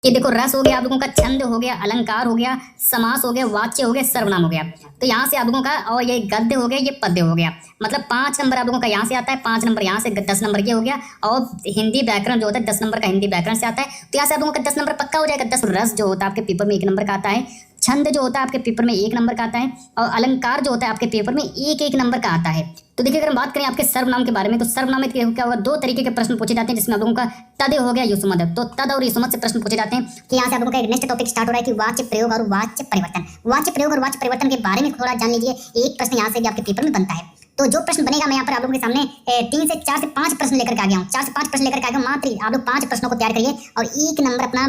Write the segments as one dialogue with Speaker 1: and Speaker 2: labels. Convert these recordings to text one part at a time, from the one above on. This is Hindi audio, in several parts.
Speaker 1: कि देखो रस हो गया आप लोगों का, छंद हो गया, अलंकार हो गया, समास हो गया, वाच्य हो गया, सर्वनाम हो गया। तो यहाँ से आप लोगों का, और ये गद्य हो गया, ये पद्य हो गया। मतलब 5 नंबर आप लोगों का यहाँ से आता है, 5 नंबर यहाँ से, 10 नंबर ये हो गया। और हिंदी व्याकरण जो होता है 10 नंबर का हिंदी व्याकरण से आता है। तो यहाँ से आप लोगों का 10 नंबर पक्का हो जाएगा। 10 रस जो होता है आपके पेपर में 1 नंबर का आता है, छंद जो होता है आपके पेपर में 1 नंबर का आता है, और अलंकार जो होता है आपके पेपर में 1-1 नंबर का आता है। तो देखिए अगर हम बात करें आपके सर्वनाम के बारे में, तो सर्वनाम में क्या होगा, 2 तरीके के प्रश्न पूछे जाते हैं, जिसमें आप लोगों का तद हो गया, युष्मद। तो तद और युष्मद से प्रश्न पूछे जाते हैं। कि यहाँ से आप लोगों का एक नेक्स्ट टॉपिक स्टार्ट हो रहा है कि वाच्य प्रयोग और वाच्य परिवर्तन। वाच्य प्रयोग और वाच्य परिवर्तन के बारे में थोड़ा जान लीजिए। एक प्रश्न यहाँ से भी आपके पेपर में बनता है। तो जो प्रश्न बनेगा, मैं यहाँ पर आप लोगों के सामने 3 से 4 से 5 प्रश्न लेकर के आ गया हूँ। 4 से 5 प्रश्न लेकर के आ गया हूँ। मात्र आप लोग 5 प्रश्नों को तैयार करिए और 1 नंबर अपना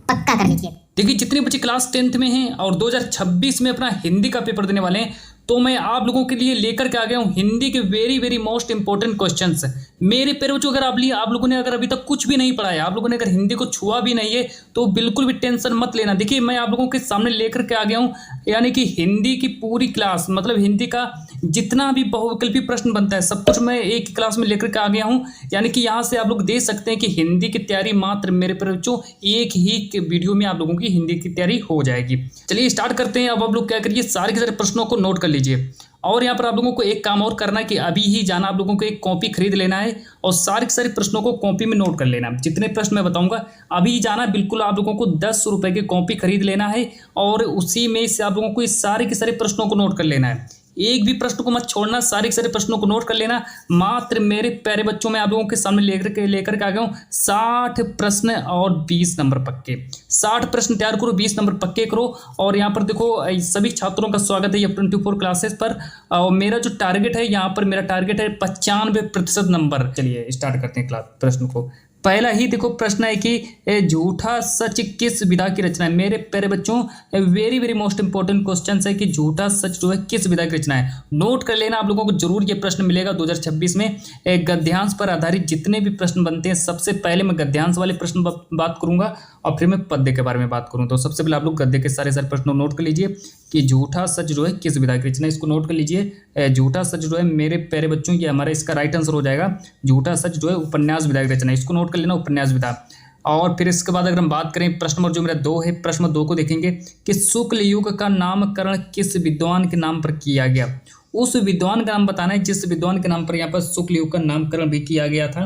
Speaker 1: पक्का कर लीजिए।
Speaker 2: देखिए जितने बच्चे क्लास 10th में हैं और 2026 में अपना हिंदी का पेपर देने वाले हैं, तो मैं आप लोगों के लिए लेकर के आ गया हूँ हिंदी के very very most important questions. मेरे पेरो जो अगर आप लोगों ने अगर अभी तक कुछ भी नहीं पढ़ा है, आप लोगों ने अगर हिंदी को छुआ भी नहीं है, तो बिल्कुल भी टेंशन मत लेना। देखिए मैं आप लोगों के सामने लेकर के आ गया हूँ, यानी कि हिंदी की पूरी क्लास, मतलब हिंदी का जितना भी बहुविकल्पी प्रश्न बनता है सब कुछ मैं एक ही क्लास में लेकर के आ गया हूँ। यानी कि यहाँ से आप लोग देख सकते हैं कि हिंदी की तैयारी मात्र मेरे पर बच्चों एक ही वीडियो में आप लोगों की हिंदी की तैयारी हो जाएगी। चलिए स्टार्ट करते हैं। अब आप लोग क्या करिए, सारे के सारे प्रश्नों को नोट कर लीजिए। और यहाँ पर आप लोगों को एक काम और करना है कि अभी ही जाना, आप लोगों को एक कॉपी खरीद लेना है और सारे के सारे प्रश्नों को कॉपी में नोट कर लेना है। जितने प्रश्न मैं बताऊंगा अभी ही जाना, बिल्कुल आप लोगों को 10 रुपए की कॉपी खरीद लेना है और उसी में से आप लोगों को इस सारे के सारे प्रश्नों को नोट कर लेना है। एक भी प्रश्न को मत छोड़ना, सारे के सारे प्रश्नों को नोट कर लेना। मात्र मेरे प्यारे बच्चों में आप लोगों के सामने लेकर के आ गया हूँ 60 प्रश्न और 20 नंबर पक्के। 60 प्रश्न तैयार करो, 20 नंबर पक्के करो। और यहाँ पर देखो सभी छात्रों का स्वागत है ये 24 क्लासेस पर। और मेरा जो टारगेट है, यहाँ पर मेरा टारगेट है 95% नंबर। चलिए स्टार्ट करते हैं क्लास प्रश्न को। पहला ही देखो प्रश्न है कि झूठा सच किस विधा की रचना है। मेरे प्यारे बच्चों very very most important question है कि झूठा सच जो है किस विधा की रचना है। नोट कर लेना, आप लोगों को जरूर ये प्रश्न मिलेगा 2026 में। गद्यांश पर आधारित जितने भी प्रश्न बनते हैं, सबसे पहले मैं गद्यांश वाले प्रश्न बात करूंगा और फिर मैं पद्य के बारे में बात करूँ। तो सबसे पहले आप लोग गद्य के सारे प्रश्न नोट कर लीजिए कि झूठा सच जो है किस विधा की रचना है। इसको नोट कर लीजिए। झूठा सच जो है मेरे प्यारे बच्चों, ये हमारा इसका राइट आंसर हो जाएगा। झूठा सच जो है उपन्यास विधा की रचना है, इसको नोट कर लेना, उपन्यास विधा। और फिर इसके बाद अगर हम बात करें प्रश्न नंबर जो मेरा 2 है, प्रश्न 2 को देखेंगे कि शुक्ल युग का नामकरण किस विद्वान के नाम पर किया गया। उस विद्वान का नाम बताना है जिस विद्वान के नाम पर यहाँ पर शुक्ल युग का नामकरण भी किया गया था।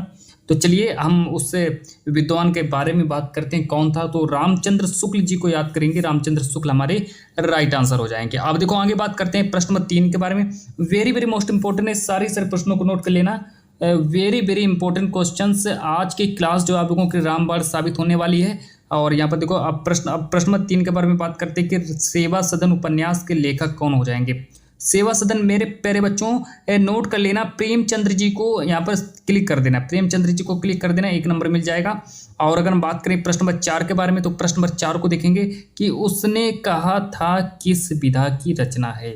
Speaker 2: तो चलिए हम उससे विद्वान के बारे में बात करते हैं, कौन था। तो रामचंद्र शुक्ल जी को याद करेंगे, रामचंद्र शुक्ल हमारे राइट आंसर हो जाएंगे। अब देखो आगे बात करते हैं प्रश्न नंबर 3 के बारे में। वेरी वेरी मोस्ट इंपॉर्टेंट है, सारे प्रश्नों को नोट कर लेना। वेरी वेरी इंपॉर्टेंट क्वेश्चंस आज की क्लास जो आप लोगों की रामबाण साबित होने वाली है। और यहाँ पर देखो अब प्रश्न नंबर 3 के बारे में बात करते हैं कि सेवा सदन उपन्यास के लेखक कौन हो जाएंगे। सेवा सदन मेरे प्यारे बच्चों नोट कर लेना, प्रेमचंद्र जी को यहाँ पर क्लिक कर देना, प्रेमचंद्र जी को क्लिक कर देना, 1 नंबर मिल जाएगा। और अगर हम बात करें प्रश्न नंबर 4 के बारे में, तो प्रश्न नंबर 4 को देखेंगे कि उसने कहा था किस विधा की रचना है।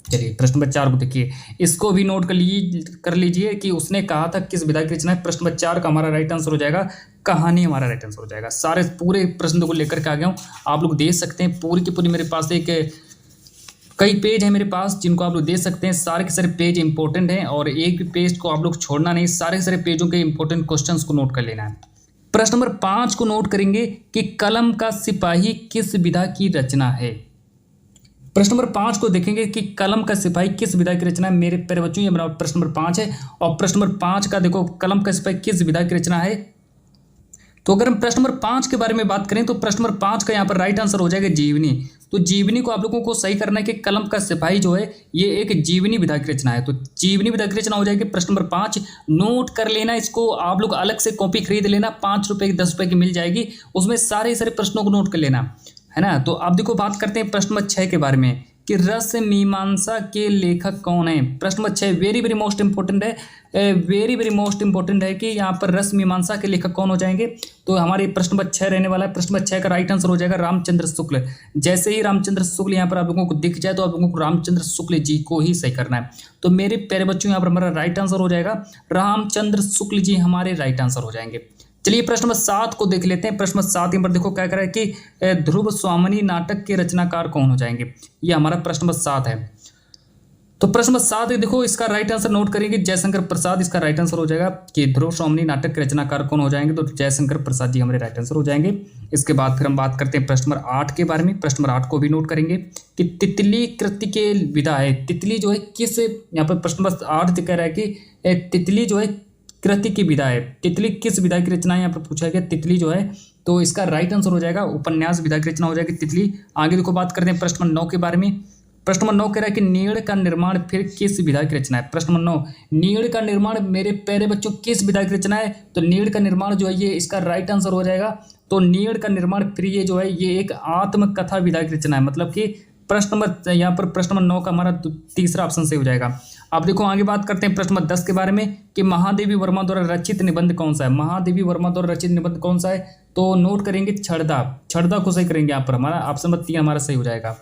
Speaker 2: चलिए प्रश्न नंबर 4 को देखिए, इसको भी नोट कर लीजिए कि उसने कहा था किस विधा की रचना है। प्रश्न नंबर 4 का हमारा राइट आंसर हो जाएगा, कहानी हमारा राइट आंसर हो जाएगा। सारे पूरे प्रश्न को लेकर के आ गया हूँ, आप लोग देख सकते हैं पूरी की पूरी मेरे पास कई पेज है मेरे पास जिनको आप लोग देख सकते हैं। सारे के सारे पेज इंपॉर्टेंट हैं और एक भी पेज को आप लोग छोड़ना नहीं, सारे के सारे पेजों के इंपॉर्टेंट क्वेश्चंस को नोट कर लेना है। प्रश्न नंबर 5 को नोट करेंगे कि कलम का सिपाही किस विधा की रचना है। प्रश्न नंबर 5 को देखेंगे कि कलम का सिपाही किस विधा की रचना है। मेरे प्यारे बच्चों ये मेरा प्रश्न नंबर 5 है और प्रश्न नंबर 5 का देखो कलम का सिपाही किस विधा की रचना है। तो अगर हम प्रश्न नंबर 5 के बारे में बात करें तो प्रश्न नंबर 5 का यहाँ पर राइट आंसर हो जाएगा जीवनी। तो जीवनी को आप लोगों को सही करना है कि कलम का सिपाही जो है ये एक जीवनी विधा की रचना है। तो जीवनी विधा की रचना हो जाएगी प्रश्न नंबर 5। नोट कर लेना, इसको आप लोग अलग से कॉपी खरीद लेना, 5 रुपए की 10 रुपए की मिल जाएगी, उसमें सारे प्रश्नों को नोट कर लेना है ना। तो अब देखो बात करते हैं प्रश्न नंबर 6 के बारे में कि रस मीमांसा के लेखक कौन है। प्रश्न number 6 very very most important है, वेरी वेरी मोस्ट इंपॉर्टेंट है कि यहाँ पर रस मीमांसा के लेखक कौन हो जाएंगे। तो हमारे प्रश्न नंबर 6 रहने वाला है। प्रश्न नंबर 6 का राइट आंसर हो जाएगा रामचंद्र शुक्ल। जैसे ही रामचंद्र शुक्ल यहाँ पर आप लोगों को दिख जाए तो आप लोगों को रामचंद्र शुक्ल जी को ही सही करना है। तो मेरे प्यारे बच्चों यहाँ पर हमारा राइट आंसर हो जाएगा रामचंद्र शुक्ल जी हमारे राइट आंसर हो जाएंगे। चलिए प्रश्न नंबर 7 को देख लेते हैं। प्रश्न नंबर 7 यहाँ पर देखो क्या कह रहा है कि ध्रुव स्वामिनी नाटक के रचनाकार कौन हो जाएंगे। ये हमारा प्रश्न नंबर 7 है। तो प्रश्न नंबर 7 देखो, इसका राइट आंसर नोट करेंगे, जयशंकर प्रसाद इसका राइट आंसर हो जाएगा। कि ध्रुव श्रोमणी नाटक के रचनाकार कौन हो जाएंगे, तो जयशंकर प्रसाद जी हमारे राइट आंसर हो जाएंगे। इसके बाद फिर हम बात करते हैं प्रश्न नंबर 8 के बारे में। प्रश्न नंबर 8 को भी नोट करेंगे कि तितली कृति के विधा है। तितली जो है किस, यहाँ पर प्रश्न नंबर 8 कह रहा है कि तितली जो है कृति की विधा है। तितली किस विधा की रचना है, यहाँ पर पूछा गया। तितली जो है, तो इसका राइट आंसर हो जाएगा उपन्यास विधा की रचना हो जाएगी तितली। आगे देखो बात करते हैं प्रश्न नंबर 9 के बारे में। प्रश्न नंबर 9 कह रहा है कि नीड़ का निर्माण फिर किस विधा की रचना है। प्रश्न नंबर 9, नीड़ का निर्माण मेरे प्यारे बच्चों किस विधा की रचना है, तो नीड़ का निर्माण जो है ये इसका राइट आंसर हो जाएगा। तो नीड़ का निर्माण फिर ये जो है ये एक आत्मकथा विधा की रचना है। मतलब कि प्रश्न नंबर, यहाँ पर प्रश्न नंबर 9 का हमारा तीसरा ऑप्शन सही हो जाएगा। अब देखो आगे बात करते हैं प्रश्न नंबर 10 के बारे में कि महादेवी वर्मा द्वारा रचित निबंध कौन सा है। महादेवी वर्मा द्वारा रचित निबंध कौन सा है, तो नोट करेंगे छड़दा। छड़दा को सही करेंगे, यहाँ पर हमारा ऑप्शन नंबर 3 हमारा सही हो जाएगा।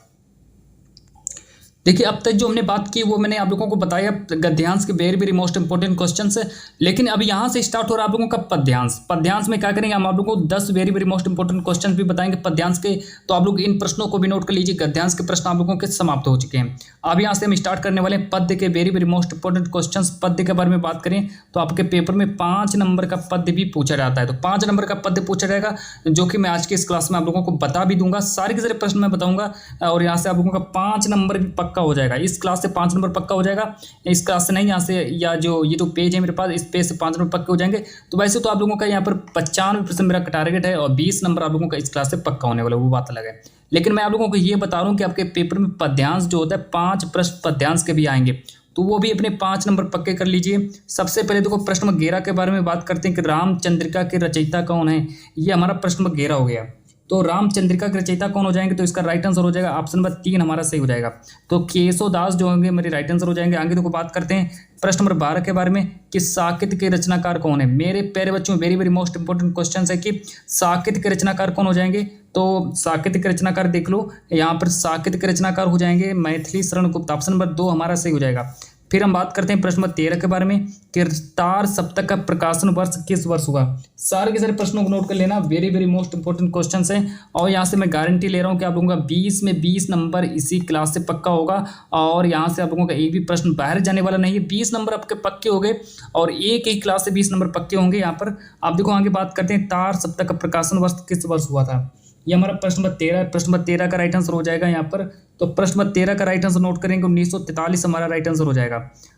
Speaker 2: देखिए अब तक जो हमने बात की वो मैंने आप लोगों को बताया गद्यांश के very very most important questions है। लेकिन अब यहाँ से स्टार्ट हो रहा है आप लोगों का पद्यांश। पद्यांश में क्या करेंगे, हम आप लोगों को 10 very very most important question भी बताएंगे पद्यांश के। तो आप लोग इन प्रश्नों को भी नोट कर लीजिए। गद्यांश के प्रश्न आप लोगों के समाप्त हो चुके हैं। अब यहाँ से हम स्टार्ट करने वाले हैं पद्य के very very most important question. पद्य के बारे में बात करें तो आपके पेपर में 5 नंबर का पद्य भी पूछा जाता है। तो 5 नंबर का पद्य पूछा जाएगा, जो कि मैं आज के इस क्लास में आप लोगों को बता भी दूंगा। सारे के सारे प्रश्न मैं बताऊंगा और यहाँ से आप लोगों का 5 नंबर भी पक्का हो जाएगा। इस क्लास से 5 नंबर पक्का हो जाएगा, इस क्लास से नहीं, यहाँ से या जो ये जो पेज है मेरे पास, इस पेज से 5 नंबर पक्के हो जाएंगे। तो वैसे तो आप लोगों का यहाँ पर 95% मेरा टारगेट है और 20 नंबर आप लोगों का इस क्लास से पक्का होने वाला, वो बात अलग है। लेकिन मैं आप लोगों को ये बता रहा हूँ कि आपके पेपर में पद्यांश जो होता है 5 प्रश्न पद्यांश के भी आएंगे, तो वो भी अपने 5 नंबर पक्के कर लीजिए। सबसे पहले देखो प्रश्न नंबर 11 के बारे में बात करते हैं कि रामचंद्रिका के रचयिता कौन है। ये हमारा प्रश्न नंबर 11 हो गया। तो रामचंद्रिका के रचयिता कौन हो जाएंगे, तो इसका राइट आंसर हो जाएगा ऑप्शन नंबर 3 हमारा सही हो जाएगा। तो केशवदास जो होंगे मेरे राइट आंसर हो जाएंगे। आगे देखो बात करते हैं प्रश्न नंबर 12 के बारे में कि साकित के रचनाकार कौन है। मेरे प्यारे बच्चों very very most important question है कि साकित के रचनाकार कौन हो जाएंगे। तो साकित के रचनाकार देख लो, यहाँ पर साकित के रचनाकार हो जाएंगे मैथिली शरण गुप्त। ऑप्शन नंबर 2 हमारा सही हो जाएगा। फिर हम बात करते हैं प्रश्न नंबर 13 के बारे में कि तार सप्तक का प्रकाशन वर्ष किस वर्ष हुआ। सारे के सारे प्रश्नों को नोट कर लेना, very very most important questions हैं। और यहाँ से मैं गारंटी ले रहा हूँ कि आप लोगों का 20 में 20 नंबर इसी क्लास से पक्का होगा। और यहाँ से आप लोगों का एक भी प्रश्न बाहर जाने वाला नहीं है। 20 नंबर आपके पक्के हो गए और एक ही क्लास से 20 नंबर पक्के होंगे। यहाँ पर आप देखो आगे बात करते हैं तार सप्तक का प्रकाशन वर्ष किस वर्ष हुआ था। ये हमारा प्रश्न नंबर 13 है। प्रश्न नंबर 13 का राइट आंसर हो जाएगा यहाँ पर। तो प्रश्न नंबर 13 का राइट आंसर नोट करेंगे 1943 हमारा राइट आंसर हो जाएगा।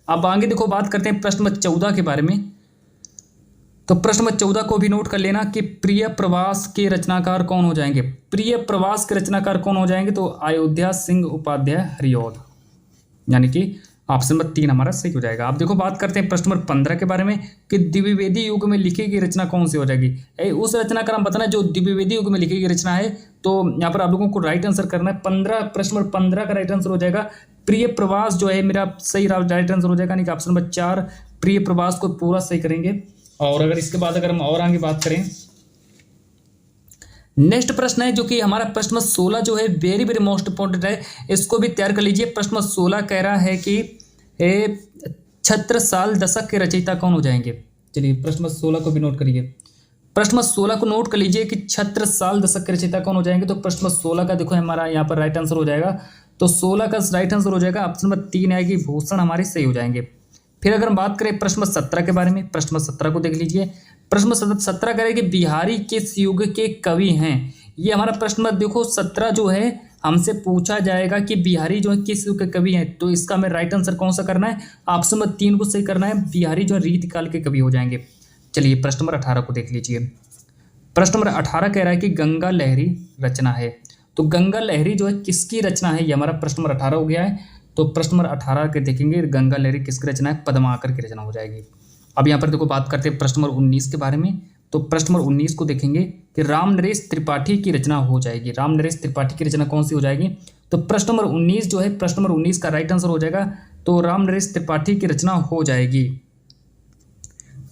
Speaker 2: अब आगे देखो बात करते हैं प्रश्न नंबर 14 के बारे में। तो प्रश्न नंबर 14 को भी नोट कर लेना कि प्रिय प्रवास के रचनाकार कौन हो जाएंगे। प्रिय प्रवास के रचनाकार कौन हो जाएंगे, तो अयोध्या सिंह उपाध्याय हरिऔध, यानी कि ऑप्शन नंबर 3 हमारा सही हो जाएगा। आप देखो बात करते हैं प्रश्न नंबर 15 के बारे में कि द्विवेदी युग में लिखी गई रचना कौन सी हो जाएगी। उस रचना का नाम बताना जो द्विवेदी युग में लिखी गई रचना है। तो यहाँ पर आप लोगों को राइट आंसर करना है। 15 प्रश्न नंबर 15 का राइट आंसर हो जाएगा प्रिय प्रवास जो है मेरा सही राइट आंसर हो जाएगा, यानी कि ऑप्शन नंबर 4 प्रिय प्रवास को पूरा सही करेंगे। और अगर इसके बाद अगर हम और आगे बात करें, नेक्स्ट प्रश्न है जो कि हमारा प्रश्न नंबर 16 जो है वेरी वेरी मोस्ट इंपॉर्टेंट है, इसको भी तैयार कर लीजिए। प्रश्न नंबर 16 कह रहा है कि छत्रसाल दशक के रचयिता कौन हो जाएंगे। चलिए प्रश्न नंबर 16 को भी नोट करिए। प्रश्न नंबर 16 को नोट कर लीजिए कि छत्रसाल दशक के रचयिता कौन हो जाएंगे। तो प्रश्न नंबर 16 का देखो हमारा यहाँ पर राइट आंसर हो जाएगा। तो 16 का राइट आंसर हो जाएगा ऑप्शन नंबर 3 आएगी भूषण हमारे सही हो जाएंगे। फिर अगर हम बात करें प्रश्न नंबर 17 के बारे में, प्रश्न नंबर 17 को देख लीजिए। प्रश्न नंबर 17 कह रहे कि बिहारी किस युग के कवि हैं। ये हमारा प्रश्न नंबर देखो 17 जो है हमसे पूछा जाएगा कि बिहारी जो है किस युग के कवि हैं। तो इसका हमें राइट आंसर कौन सा करना है, ऑप्शन नंबर 3 को सही करना है। बिहारी जो है रीतिकाल के कवि हो जाएंगे। चलिए प्रश्न नंबर 18 को देख लीजिए। प्रश्न नंबर 18 कह रहा है कि गंगा लहरी रचना है। तो गंगा लहरी जो है किसकी रचना है, ये हमारा प्रश्न नंबर 18 हो गया है। तो प्रश्न नंबर 18 के देखेंगे गंगा लहरी किसकी रचना है, पद्माकर की रचना हो जाएगी। अब यहाँ पर देखो बात करते हैं प्रश्न नंबर 19 के बारे में। तो प्रश्न नंबर 19 को देखेंगे कि रामनरेश त्रिपाठी की रचना हो जाएगी। रामनरेश त्रिपाठी की रचना कौन सी हो जाएगी। तो प्रश्न नंबर 19 जो है प्रश्न नंबर 19 का राइट आंसर हो जाएगा। तो रामनरेश त्रिपाठी की रचना हो जाएगी।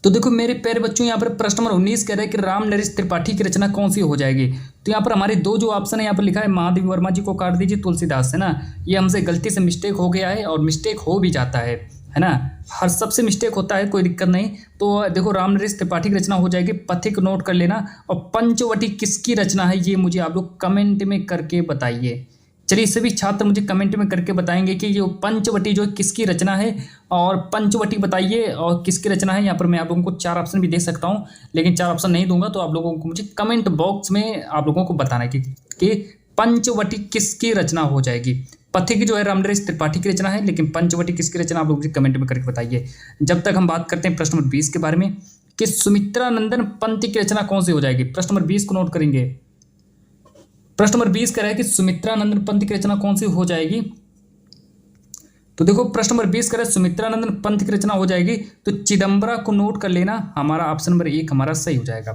Speaker 2: तो देखो मेरे प्यारे बच्चों यहाँ पर प्रश्न नंबर 19 कह रहा है कि रामनरेश त्रिपाठी की रचना कौन सी हो जाएगी। तो यहाँ पर हमारे दो जो ऑप्शन है यहाँ पर लिखा है महादेवी वर्मा जी को काट दीजिए, तुलसीदास है ना। ये हमसे गलती से मिस्टेक हो गया है और मिस्टेक हो भी जाता है ना। हर सबसे मिस्टेक होता है, कोई दिक्कत नहीं। तो देखो रामनरेश त्रिपाठी की रचना हो जाएगी। पथिक नोट कर लेना। और पंचवटी किसकी रचना है ये मुझे आप लोग कमेंट में करके बताइए। चलिए सभी छात्र मुझे कमेंट में करके बताएंगे कि जो पंचवटी जो किसकी रचना है, और पंचवटी बताइए और किसकी रचना है। यहाँ पर मैं आप लोगों को 4 ऑप्शन भी दे सकता हूँ, लेकिन 4 ऑप्शन नहीं दूंगा, तो आप लोगों को मुझे कमेंट बॉक्स में आप लोगों को बताना है कि पंचवटी किसकी रचना हो जाएगी। पथिक जो है रामनरेश त्रिपाठी की रचना है, लेकिन पंचवटी किसकी रचना आप लोग मुझे कमेंट में करके बताइए। जब तक हम बात करते हैं प्रश्न नंबर 20 के बारे में कि सुमित्रानंदन पंत की रचना कौन सी हो जाएगी। प्रश्न नंबर 20 को नोट करेंगे। प्रश्न नंबर 20 कह रहा है कि सुमित्रानंदन पंत की रचना कौन सी हो जाएगी। तो देखो प्रश्न नंबर 20 कह रहा है सुमित्रानंदन पंत की रचना हो जाएगी, तो चिदंबरा को नोट कर लेना, हमारा ऑप्शन नंबर 1 हमारा सही हो जाएगा।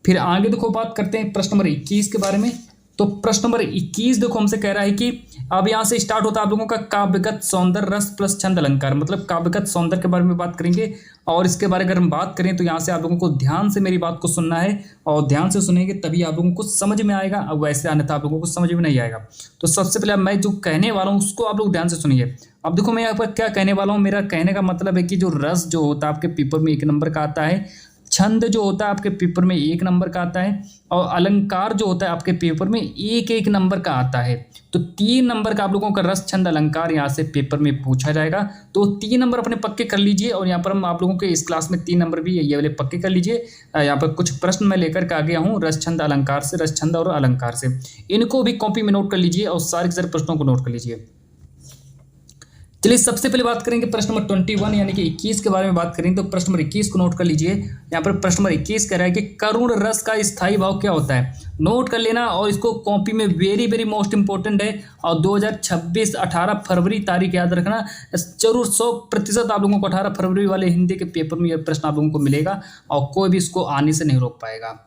Speaker 2: फिर आगे देखो बात करते हैं प्रश्न नंबर 21 के बारे में। तो प्रश्न नंबर 21 देखो हमसे कह रहा है कि अब यहाँ से स्टार्ट होता है आप लोगों का काव्यगत सौंदर्य रस प्लस छंद अलंकार, मतलब काव्यगत सौंदर्य के बारे में बात करेंगे। और इसके बारे में अगर हम बात करें तो यहाँ से आप लोगों को ध्यान से मेरी बात को सुनना है, और ध्यान से सुनेंगे तभी आप लोगों को समझ में आएगा, अब वैसे अन्यथा आप लोगों को समझ में नहीं आएगा। तो सबसे पहले मैं जो कहने वाला हूँ उसको आप लोग ध्यान से सुनिए। अब देखो मैं यहाँ पर क्या कहने वाला हूँ, मेरा कहने का मतलब है कि जो रस जो होता है आपके पेपर में 1 नंबर का आता है, छंद जो होता है आपके पेपर में 1 नंबर का आता है, और अलंकार जो होता है आपके पेपर में 1-1 नंबर का आता है। तो 3 नंबर का आप लोगों का रस छंद अलंकार यहाँ से पेपर में पूछा जाएगा। तो 3 नंबर अपने पक्के कर लीजिए, और यहाँ पर हम आप लोगों के इस क्लास में 3 नंबर भी ये वाले पक्के कर लीजिए। यहाँ पर कुछ प्रश्न मैं लेकर के आ गया हूँ रस छंद अलंकार से, रस छंद और अलंकार से, इनको भी कॉपी में नोट कर लीजिए और सारे के सारे प्रश्नों को नोट कर लीजिए। चलिए सबसे पहले बात करेंगे प्रश्न नंबर 21 यानी कि 21 के बारे में बात करेंगे। तो प्रश्न नंबर 21 को नोट कर लीजिए। यहाँ पर प्रश्न नंबर 21 कह रहा है कि करुण रस का स्थायी भाव क्या होता है। नोट कर लेना, और इसको कॉपी में वेरी वेरी मोस्ट इंपॉर्टेंट है, और 2026 18 फरवरी तारीख याद रखना जरूर। 100% आप लोगों को 18 फरवरी वाले हिंदी के पेपर में यह प्रश्न आप लोगों को मिलेगा, और कोई भी इसको आने से नहीं रोक पाएगा।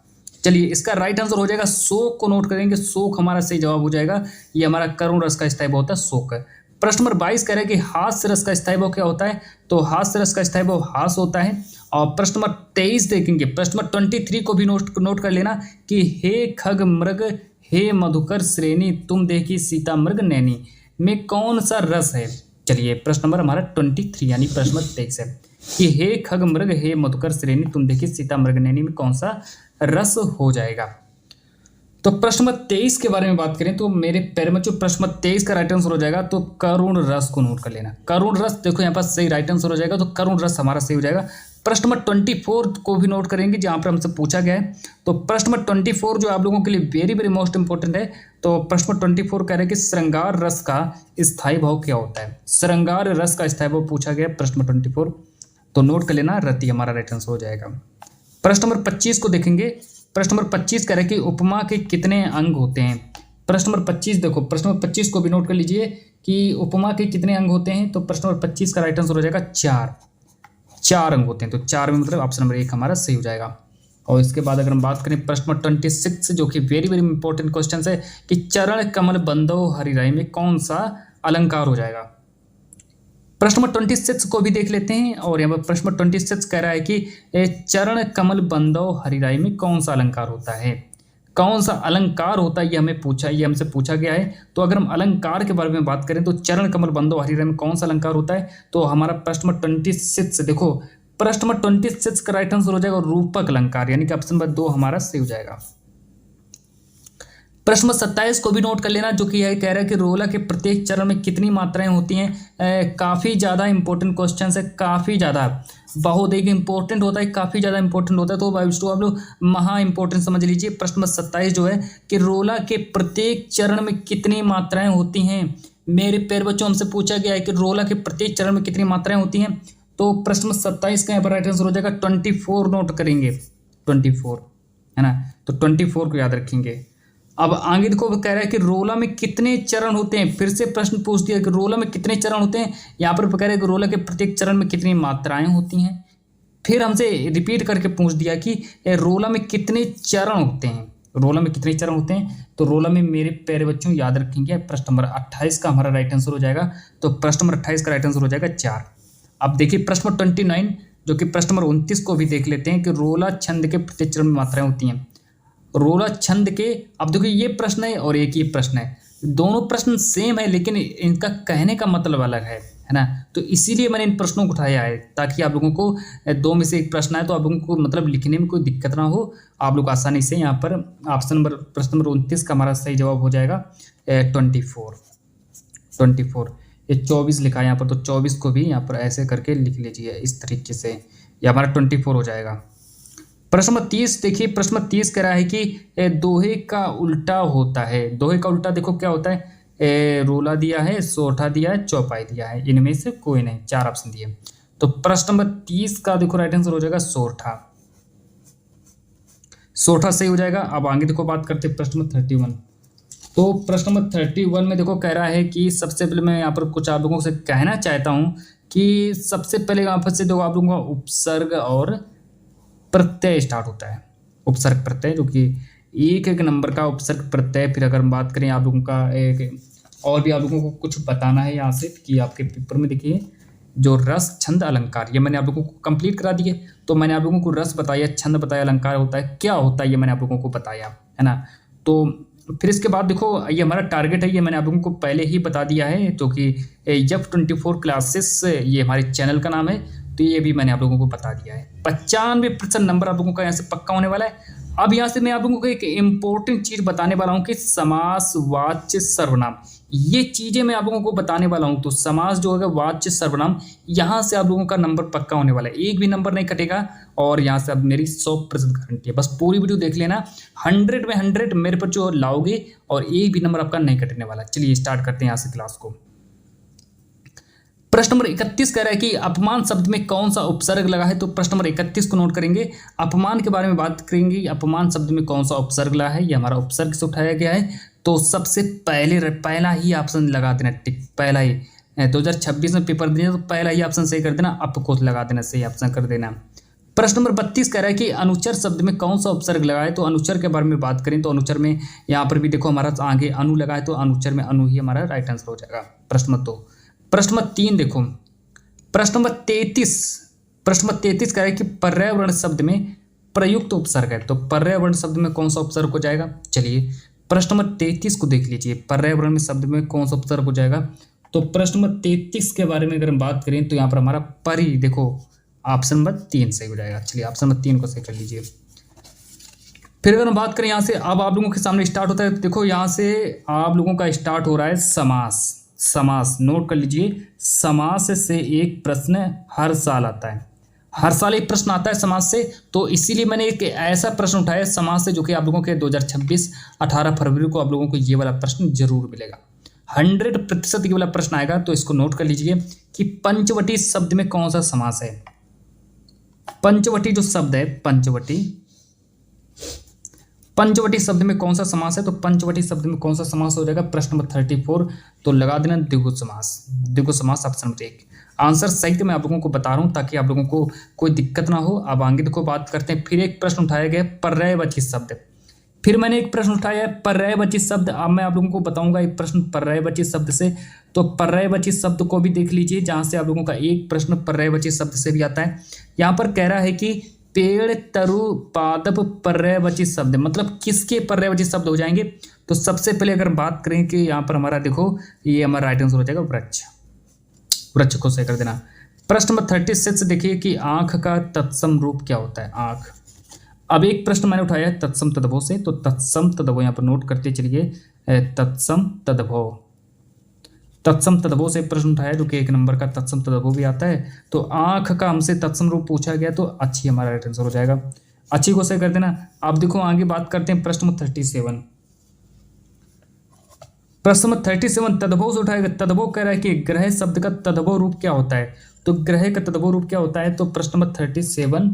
Speaker 2: चलिए इसका राइट आंसर हो जाएगा शोक को नोट करेंगे, शोक हमारा सही जवाब हो जाएगा। ये हमारा करुण रस का स्थायी भाव होता है शोक है। प्रश्न नंबर 22 कह रहा है कि हास्य रस का स्थायी भाव क्या होता है। तो हास्य रस का स्थायी भाव हास होता है। और प्रश्न नंबर 23 देखेंगे, प्रश्न नंबर 23 को भी नोट कर लेना कि हे खग मृग हे मधुकर श्रेणी तुम देखी सीता मृग नैनी में कौन सा रस है। चलिए प्रश्न नंबर हमारा 23 यानी प्रश्न नंबर 23 है कि हे खग मृग हे मधुकर श्रेणी तुम देखी सीता मृग नैनी में कौन सा रस हो जाएगा। तो प्रश्न नंबर 23 के बारे में बात करें तो मेरे पैर में जो प्रश्न नंबर 23 का राइट आंसर हो जाएगा, तो करुण रस को नोट कर लेना। करुण रस देखो यहाँ पर सही राइट आंसर हो जाएगा, तो करुण रस हमारा सही हो जाएगा। प्रश्न नंबर 24 को भी नोट करेंगे जहाँ पर हमसे पूछा गया है। तो प्रश्न नंबर 24 जो आप लोगों के लिए वेरी वेरी मोस्ट इंपॉर्टेंट है। तो प्रश्न नंबर 24 कह रहे हैं कि श्रृंगार रस का स्थायी भाव क्या होता है। श्रृंगार रस का स्थायी भाव पूछा गया प्रश्न नंबर 24, तो नोट कर लेना रति हमारा राइट आंसर हो जाएगा। प्रश्न नंबर 25 को देखेंगे। प्रश्न नंबर 25 कह रहे हैं कि उपमा के कितने अंग होते हैं। प्रश्न नंबर 25 देखो, प्रश्न नंबर 25 को भी नोट कर लीजिए कि उपमा के कितने अंग होते हैं। तो प्रश्न नंबर 25 का राइट आंसर हो जाएगा 4 अंग होते हैं। तो 4 में मतलब ऑप्शन नंबर 1 हमारा सही हो जाएगा। और इसके बाद अगर हम बात करें प्रश्न नंबर 26 जो कि वेरी वेरी इंपॉर्टेंट क्वेश्चन है कि चरण कमल बंदो हरिराई में कौन सा अलंकार हो जाएगा। प्रश्न नंबर 26 को भी देख लेते हैं, और यहाँ पर प्रश्न नंबर 26 कह रहा है कि चरण कमल बंदो हरिराई में कौन सा अलंकार होता है। कौन सा अलंकार होता है ये हमसे पूछा गया है। तो अगर हम अलंकार के बारे में बात करें तो चरण कमल बंदो हरिराई में कौन सा अलंकार होता है। तो हमारा प्रश्न नंबर 26 देखो, प्रश्न नंबर 26 का राइट आंसर हो जाएगा रूपक अलंकार, यानी कि ऑप्शन नंबर 2 हमारा सही हो जाएगा। प्रश्न 27 को भी नोट कर लेना, जो कि यह कह रहा है कि रोला के प्रत्येक चरण में कितनी मात्राएं होती हैं। काफ़ी ज़्यादा इंपॉर्टेंट क्वेश्चन है, काफ़ी ज़्यादा बहुत एक इंपॉर्टेंट होता है, काफ़ी ज़्यादा इंपॉर्टेंट होता है। तो आप लोग महा इंपॉर्टेंट समझ लीजिए। प्रश्न 27 जो है कि रोला के प्रत्येक चरण में कितनी मात्राएँ होती हैं। मेरे प्यारे बच्चों हमसे पूछा गया है कि रोला के प्रत्येक चरण में कितनी मात्राएँ होती हैं। तो प्रश्न 27 का यहाँ पर राइट आंसर हो जाएगा 24 नोट करेंगे, 24 है ना। तो 24 को याद रखेंगे। अब आगे देखो कह रहा है कि रोला में कितने चरण होते हैं। फिर से प्रश्न पूछ दिया कि रोला में कितने चरण होते हैं। यहाँ पर कह रहा है कि रोला के प्रत्येक चरण में कितनी मात्राएं होती हैं। फिर हमसे रिपीट करके पूछ दिया कि रोला में कितने चरण होते हैं। रोला में कितने चरण होते हैं। तो रोला में मेरे प्यारे बच्चों याद रखेंगे प्रश्न नंबर 28 का हमारा राइट आंसर हो जाएगा। तो प्रश्न नंबर 28 का राइट आंसर हो जाएगा 4। अब देखिए प्रश्न नंबर 29 जो कि प्रश्न नंबर 29 को भी देख लेते हैं कि रोला छंद के प्रत्येक चरण में मात्राएं होती हैं। रोला छंद के, अब देखिए ये प्रश्न है और एक ये प्रश्न है, दोनों प्रश्न सेम है लेकिन इनका कहने का मतलब अलग है ना। तो इसीलिए मैंने इन प्रश्नों को उठाया है ताकि आप लोगों को 2 में से एक प्रश्न आए तो आप लोगों को मतलब लिखने में कोई दिक्कत ना हो, आप लोग आसानी से यहाँ पर ऑप्शन नंबर प्रश्न नंबर 29 का हमारा सही जवाब हो जाएगा 24। 24, ये 24 लिखा है यहाँ पर, तो 24 को भी यहाँ पर ऐसे करके लिख लीजिए इस तरीके से, ये हमारा 24 हो जाएगा। प्रश्न नंबर 30 देखिए, प्रश्न नंबर 30 कह रहा है कि दोहे का उल्टा होता है। दोहे का उल्टा देखो क्या होता है, रोला दिया है, सोठा दिया है, चौपाई दिया है, इनमें से कोई नहीं, 4 ऑप्शन दिए। तो प्रश्न नंबर 30 का देखो राइट आंसर हो जाएगा सोठा, सोठा सही हो जाएगा। अब आगे देखो बात करते हैं प्रश्न नंबर 31। तो प्रश्न नंबर 31 में देखो कह रहा है कि सबसे पहले मैं यहाँ पर कुछ आप लोगों से कहना चाहता हूँ कि सबसे पहले यहाँ पर से देखो आप लोगों का उपसर्ग और प्रत्यय स्टार्ट होता है। उपसर्ग प्रत्यय जो कि एक एक नंबर का उपसर्ग प्रत्यय। फिर अगर हम बात करें आप लोगों का एक और भी आप लोगों को कुछ बताना है यहाँ से कि आपके पेपर में देखिए जो रस छंद अलंकार, ये मैंने आप लोगों को कंप्लीट करा दिए। तो मैंने आप लोगों को रस बताया, छंद बताया, अलंकार होता है क्या होता है ये मैंने आप लोगों को बताया, है ना। तो फिर इसके बाद देखो ये हमारा टारगेट है, ये मैंने आप लोगों को पहले ही बता दिया है, जो कि F24 क्लासेस ये हमारे चैनल का नाम है। तो ये भी मैंने आप लोगों को बता दिया है। 95% नंबर आप लोगों का यहाँ से पक्का होने वाला है। अब यहाँ से मैं आप लोगों को एक इम्पोर्टेंट चीज़ बताने वाला हूँ कि समास, वाच्य, सर्वनाम, ये चीज़ें मैं आप लोगों को बताने वाला हूँ। तो समास जो होगा, वाच्य, सर्वनाम, यहाँ से आप लोगों का नंबर पक्का होने वाला है, एक भी नंबर नहीं कटेगा। और यहाँ से अब मेरी 100% गारंटी है, बस पूरी वीडियो देख लेना, 100 में 100 मेरे पर जो लाओगे और एक भी नंबर आपका नहीं कटने वाला। चलिए स्टार्ट करते हैं यहाँ से क्लास को। प्रश्न नंबर 31 कह रहा है कि अपमान शब्द में कौन सा उपसर्ग लगा है। तो प्रश्न नंबर 31 को नोट करेंगे, अपमान के बारे में बात करेंगे। अपमान शब्द में कौन सा उपसर्ग लगा है, ये हमारा उपसर्ग से उठाया गया है। तो सबसे पहला ही ऑप्शन लगा देना, टिक, पहला ही। 2026 में पेपर दिए तो पहला ही ऑप्शन सही कर देना, अप को लगा देना, सही ऑप्शन कर देना। प्रश्न नंबर 32 कह रहा है कि अनुचर शब्द में कौन सा उपसर्ग लगा है। तो अनुचर के बारे में बात करें तो अनुचर में यहाँ पर भी देखो हमारा आगे अनु लगा है, तो अनुचर में अनु ही हमारा राइट आंसर हो जाएगा। प्रश्न नंबर 2। प्रश्न नंबर 3 देखो, प्रश्न नंबर 33 कह रहा है कि पर्यावरण शब्द में प्रयुक्त उपसर्ग है। तो पर्यावरण शब्द में कौन सा उपसर्ग हो जाएगा। चलिए प्रश्न नंबर 33 को देख लीजिए, पर्यावरण में शब्द में कौन सा उपसर्ग हो जाएगा। तो प्रश्न नंबर 33 के बारे में अगर हम बात करें तो यहाँ पर हमारा परि, देखो ऑप्शन नंबर 3 सही हो जाएगा। चलिए ऑप्शन नंबर 3 को सही कर लीजिए। फिर अगर हम बात करें यहाँ से, अब आप लोगों के सामने स्टार्ट होता है, देखो यहाँ से आप लोगों का स्टार्ट हो रहा है समास। समास नोट कर लीजिए, समास से एक प्रश्न हर साल आता है, हर साल एक प्रश्न आता है समास से। तो इसीलिए मैंने एक ऐसा प्रश्न उठाया समास से जो कि आप लोगों के 2026 18 फरवरी को आप लोगों को ये वाला प्रश्न जरूर मिलेगा, 100% ये वाला प्रश्न आएगा। तो इसको नोट कर लीजिए कि पंचवटी शब्द में कौन सा समास है। पंचवटी जो शब्द है, पंचवटी शब्द में कौन सा समास है। तो पंचवटी शब्द में कौन सा समास हो जाएगा। प्रश्न नंबर 34 तो लगा देना द्विगु समास, द्विगु समास ऑप्शन नंबर 1 आंसर सही। मैं आप लोगों को बता रहा हूं ताकि आप लोगों को कोई दिक्कत ना हो। अब आगे देखो बात करते हैं, फिर एक प्रश्न उठाया गया पर्यायवाची शब्द। फिर मैंने एक प्रश्न उठाया है पर्यायवाची शब्द। अब मैं आप लोगों को बताऊंगा एक प्रश्न पर्यायवाची शब्द से। तो पर्यायवाची शब्द को भी देख लीजिए, जहां से आप लोगों का एक प्रश्न पर्यायवाची शब्द से भी आता है। यहाँ पर कह रहा है कि पेड़, तरु, पादप पर्यायवाची शब्द, मतलब किसके पर्यायवाची शब्द हो जाएंगे। तो सबसे पहले अगर बात करें कि यहाँ पर हमारा देखो ये हमारा राइट आंसर हो जाएगा वृक्ष, वृक्ष को सही कर देना। प्रश्न नंबर 36 देखिए कि आंख का तत्सम रूप क्या होता है। आंख, अब एक प्रश्न मैंने उठाया है तत्सम तद्भव से। तो तत्सम तद्भव यहाँ पर नोट करते चलिए, तत्सम तद्भव, तत्सम तद्भव से प्रश्न उठाया जो कि एक नंबर का तत्सम तद्भव भी आता है। तो आंख का हमसे तत्सम रूप पूछा गया, तो अच्छी हमारा राइट आंसर हो जाएगा, अच्छी को सही कर देना। अब देखो आगे बात करते हैं प्रश्न नंबर 37। प्रश्न नंबर 37 तद्भव से उठाएगा। तद्भव कह रहा है कि ग्रह शब्द का तद्भव रूप क्या होता है। तो ग्रह का तद्भव रूप क्या होता है। तो प्रश्न नंबर 37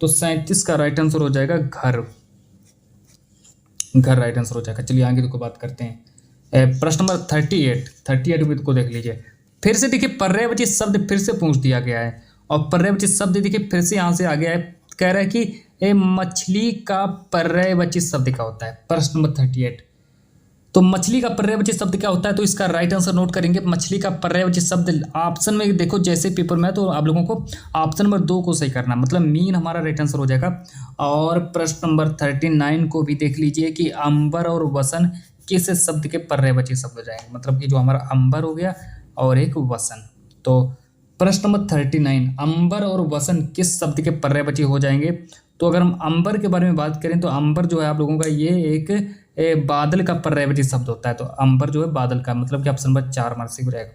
Speaker 2: तो 37 का राइट आंसर हो जाएगा घर, घर राइट आंसर हो जाएगा। चलिए आगे देखो बात करते हैं प्रश्न नंबर 38 भी को देख लीजिए। फिर से देखिए पर्यायवाची शब्द फिर से पूछ दिया गया है, और पर्यायवाची शब्द देखिए फिर से यहाँ से आ गया है। कह रहा है कि मछली का पर्यायवाची शब्द क्या होता है। प्रश्न नंबर 38 तो मछली का पर्यायवाची शब्द क्या होता है। तो इसका राइट आंसर नोट करेंगे, मछली का पर्यायवाची शब्द ऑप्शन में देखो जैसे पेपर में है, तो आप लोगों को ऑप्शन नंबर 2 को सही करना, मतलब मीन हमारा राइट आंसर हो जाएगा। और प्रश्न नंबर 39 को भी देख लीजिए कि अंबर और वसन किस शब्द के पर्यायवाची शब्द हो जाएंगे, मतलब कि जो हमारा अंबर हो गया और एक वसन। तो प्रश्न नंबर 39 अंबर और वसन किस शब्द के पर्यायवाची हो जाएंगे। तो अगर हम अंबर के बारे में बात करें तो अंबर जो है आप लोगों का ये एक बादल का पर्यायवाची शब्द होता है, तो अंबर जो है बादल का, मतलब कि ऑप्शन नंबर 4 हमारा सही हो जाएगा।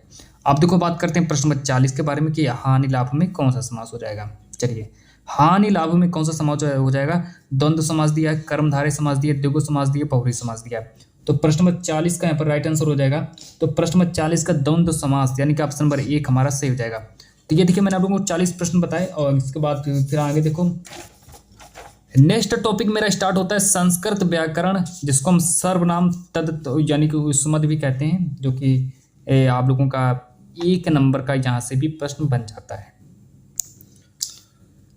Speaker 2: अब देखो बात करते हैं प्रश्न नंबर 40 के बारे में कि हानि लाभ में कौन सा समास हो जाएगा। चलिए, हानि लाभ में कौन सा समास हो जाएगा। द्वंद्व समास दिया है, कर्मधारय समास दिया, द्विगु समास दिया, बहुब्रीहि समास दिया। तो प्रश्न नंबर 40 का यहाँ पर राइट आंसर हो जाएगा। तो प्रश्न नंबर 40 का द्वंद्व समास यानी कि ऑप्शन नंबर 1 हमारा सही हो जाएगा। तो ये देखिए मैंने आप लोगों को 40 प्रश्न बताए और इसके बाद फिर आगे देखो नेक्स्ट टॉपिक मेरा स्टार्ट होता है संस्कृत व्याकरण, जिसको हम सर्वनाम तद यानी कि युष्मद भी कहते हैं, जो कि आप लोगों का 1 नंबर का यहाँ से भी प्रश्न बन जाता है।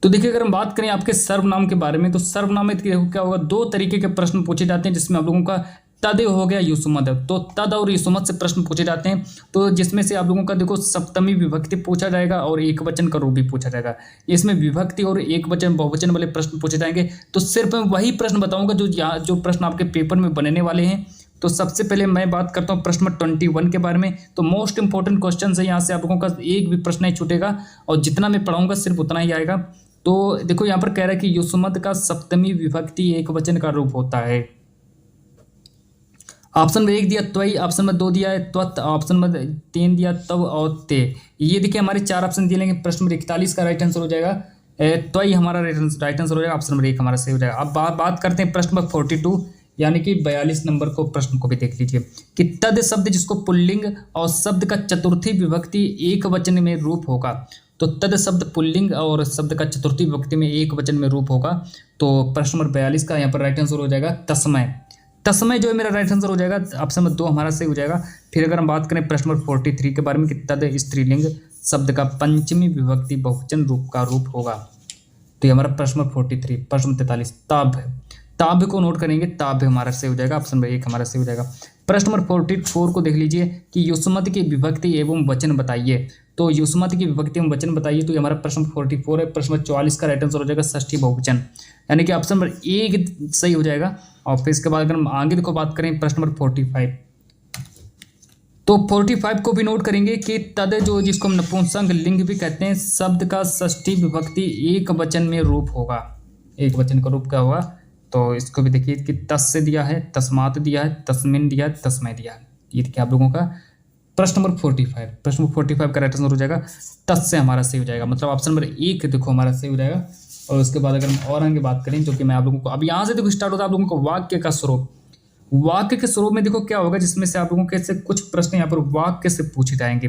Speaker 2: तो देखिए अगर हम बात करें आपके सर्वनाम के बारे में, तो सर्वनाम में क्या होगा, 2 तरीके के प्रश्न पूछे जाते हैं, जिसमें आप लोगों का तद हो गया युष्मद। तो तद और युष्मद से प्रश्न पूछे जाते हैं, तो जिसमें से आप लोगों का देखो सप्तमी विभक्ति पूछा जाएगा और एक वचन का रूप भी पूछा जाएगा। इसमें विभक्ति और एक वचन बहुवचन वाले प्रश्न पूछे जाएंगे। तो सिर्फ मैं वही प्रश्न बताऊंगा जो प्रश्न आपके पेपर में बनने वाले हैं। तो सबसे पहले मैं बात करता हूँ प्रश्न नंबर 21 के बारे में। तो मोस्ट इंपॉर्टेंट क्वेश्चन है, यहाँ से आप लोगों का एक भी प्रश्न नहीं छूटेगा और जितना मैं पढ़ाऊंगा सिर्फ उतना ही आएगा। तो देखो यहाँ पर कह रहा है कि युष्मद का सप्तमी विभक्ति एक वचन का रूप होता है। ऑप्शन नंबर 1 दिया त्वयि, ऑप्शन नंबर 2 दिया है त्वत्, ऑप्शन नंबर 3 दिया तव और ते। ये देखिए हमारे 4 ऑप्शन दिए लेंगे। प्रश्न नंबर 41 का राइट आंसर हो जाएगा त्वयि, हमारा राइट आंसर हो जाएगा। ऑप्शन नंबर 1 हमारा सही हो जाएगा। अब बात करते हैं प्रश्न नंबर 42 यानी कि 42 नंबर को प्रश्न को भी देख लीजिए कि तद शब्द जिसको पुल्लिंग और शब्द का चतुर्थी विभक्ति एक वचन में रूप होगा। तो तद शब्द पुल्लिंग और शब्द का चतुर्थी विभक्ति में एक वचन में रूप होगा। तो प्रश्न नंबर 42 का यहाँ पर राइट आंसर हो जाएगा तस्मय। तस्मय जो है मेरा राइट आंसर हो जाएगा। ऑप्शन नंबर 2 हमारा सही हो जाएगा। फिर अगर हम बात करें प्रश्न नंबर 43 के बारे में कि तद स्त्रीलिंग शब्द का पंचमी विभक्ति बहुवचन रूप का रूप होगा। तो ये हमारा प्रश्न नंबर 43। प्रश्न नंबर 43 ताभ्य, ताभ्य को नोट करेंगे, ताभ्य हमारा सही हो जाएगा। ऑप्शन नंबर 1 हमारा सही हो जाएगा। प्रश्न नंबर 44 को देख लीजिए कि युष्मद की विभक्ति एवं वचन बताइए। तो युष्मद की विभक्ति एवं वचन बताइए। तो ये हमारा प्रश्न 44 है। प्रश्न नंबर 44 का राइट आंसर हो जाएगा षष्ठी बहुवचन, यानी कि ऑप्शन नंबर 1 सही हो जाएगा। और फिर इसके बाद अगर हम आगे देखो बात करें प्रश्न नंबर 45, तो 45 को भी नोट करेंगे कि तद जो जिसको हम नपुंसक लिंग भी कहते हैं, शब्द का षष्ठी विभक्ति एक वचन में रूप होगा। एक वचन का रूप क्या होगा, तो इसको भी देखिए कि तस् से दिया है, तस्मात दिया है, तस्मिन दिया है, तस्मय दिया है। ये देखिए आप लोगों का प्रश्न नंबर 45। प्रश्न नंबर 45 का राइट आंसर हो जाएगा तस् से हमारा सही हो जाएगा, मतलब ऑप्शन नंबर 1 देखो हमारा सही हो जाएगा। और उसके बाद अगर हम और आगे बात करें, जो कि मैं आप लोगों को अब यहाँ से देखो स्टार्ट होता है आप लोगों को वाक्य का स्वरूप। वाक्य के स्वरूप में देखो क्या होगा, जिसमें से आप लोगों के से कुछ प्रश्न यहाँ पर वाक्य से पूछे जाएंगे,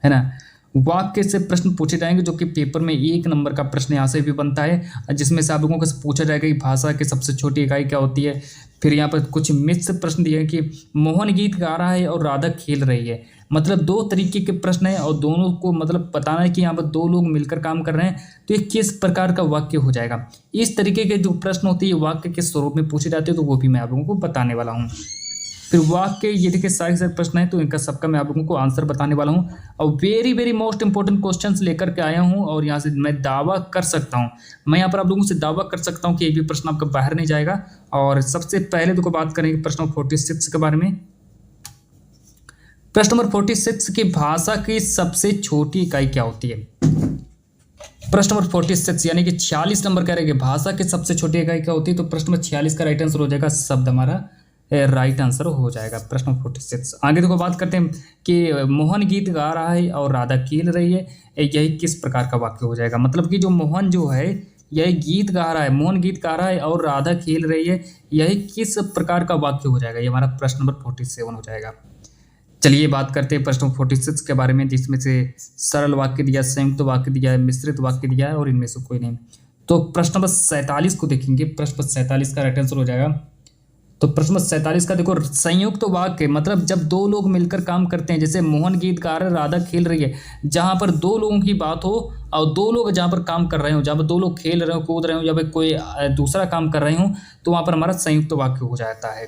Speaker 2: है ना। वाक्य से प्रश्न पूछे जाएंगे जो कि पेपर में 1 नंबर का प्रश्न यहाँ से भी बनता है, जिसमें से आप लोगों को पूछा जाएगा कि भाषा की सबसे छोटी इकाई क्या होती है। फिर यहाँ पर कुछ मिक्स प्रश्न दिए हैं कि मोहन गीत गा रहा है और राधा खेल रही है। मतलब 2 तरीके के प्रश्न हैं और दोनों को मतलब बताना है कि यहाँ पर 2 लोग मिलकर काम कर रहे हैं, तो ये किस प्रकार का वाक्य हो जाएगा। इस तरीके के जो प्रश्न होते हैं वाक्य के स्वरूप में पूछे जाते हैं, तो वो भी मैं आप लोगों को बताने वाला हूँ। फिर वाक्य ये देखिए सारे प्रश्न हैं, तो इनका सबका मैं आप लोगों को आंसर बताने वाला हूँ। और वेरी मोस्ट इंपॉर्टेंट क्वेश्चंस लेकर के आया हूँ और यहाँ से मैं दावा कर सकता हूँ, मैं यहाँ पर आप लोगों से दावा कर सकता हूँ कि एक भी प्रश्न आपका बाहर नहीं जाएगा। और सबसे पहले देखो बात करेंगे प्रश्न नंबर 46 के बारे में। प्रश्न नंबर 46 की भाषा की सबसे छोटी इकाई क्या होती है। प्रश्न नंबर 46 यानी कि 46 नंबर कह रहे हैं भाषा की सबसे छोटी इकाई क्या होती है। तो प्रश्न नंबर 46 का राइट आंसर हो जाएगा शब्द, हमारा राइट आंसर हो जाएगा प्रश्न 46। आगे देखो बात करते हैं कि मोहन गीत गा रहा है और राधा खेल रही है, यही किस प्रकार का वाक्य हो जाएगा। मतलब कि जो मोहन जो है यही गीत गा रहा है, मोहन गीत गा रहा है और राधा खेल रही है, यही किस प्रकार का वाक्य हो जाएगा। ये हमारा प्रश्न नंबर 47 हो जाएगा। चलिए बात करते हैं प्रश्न 46 के बारे में, जिसमें से सरल वाक्य दिया, संयुक्त वाक्य दिया है, मिश्रित वाक्य दिया है और इनमें से कोई नहीं। तो प्रश्न नंबर 47 को देखेंगे। प्रश्न नंबर 47 का राइट आंसर हो जाएगा। तो प्रश्न नंबर 47 का देखो संयुक्त वाक्य मतलब जब 2 लोग मिलकर काम करते हैं, जैसे मोहन गीत गा रहा है, राधा खेल रही है, जहां पर 2 लोगों की बात हो और 2 लोग जहां पर काम कर रहे हो, जहां पर 2 लोग खेल रहे हो, कूद रहे हो या फिर कोई दूसरा काम कर रहे हो, तो वहां पर हमारा संयुक्त वाक्य हो जाता है।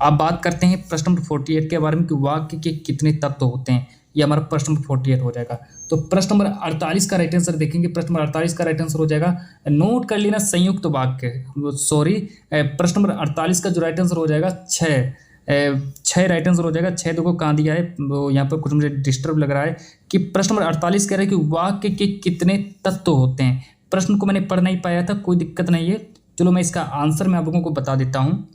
Speaker 2: अब बात करते हैं प्रश्न नंबर 48 के बारे में कि वाक्य के कितने तत्व होते हैं। ये हमारा प्रश्न नंबर 48 हो जाएगा। तो प्रश्न नंबर 48 का राइट आंसर देखेंगे। प्रश्न नंबर 48 का राइट आंसर हो जाएगा, नोट कर लेना संयुक्त वाक्य, सॉरी प्रश्न नंबर 48 का जो राइट आंसर हो जाएगा 6 राइट आंसर हो जाएगा। 6 देखो कहाँ दिया है, वो यहाँ पर कुछ मुझे डिस्टर्ब लग रहा है कि प्रश्न नंबर 48 कह रहे हैं कि वाक्य के कितने तत्व होते हैं। प्रश्न को मैंने पढ़ नहीं पाया था, कोई दिक्कत नहीं है, चलो मैं इसका आंसर मैं आप लोगों को बता देता हूँ।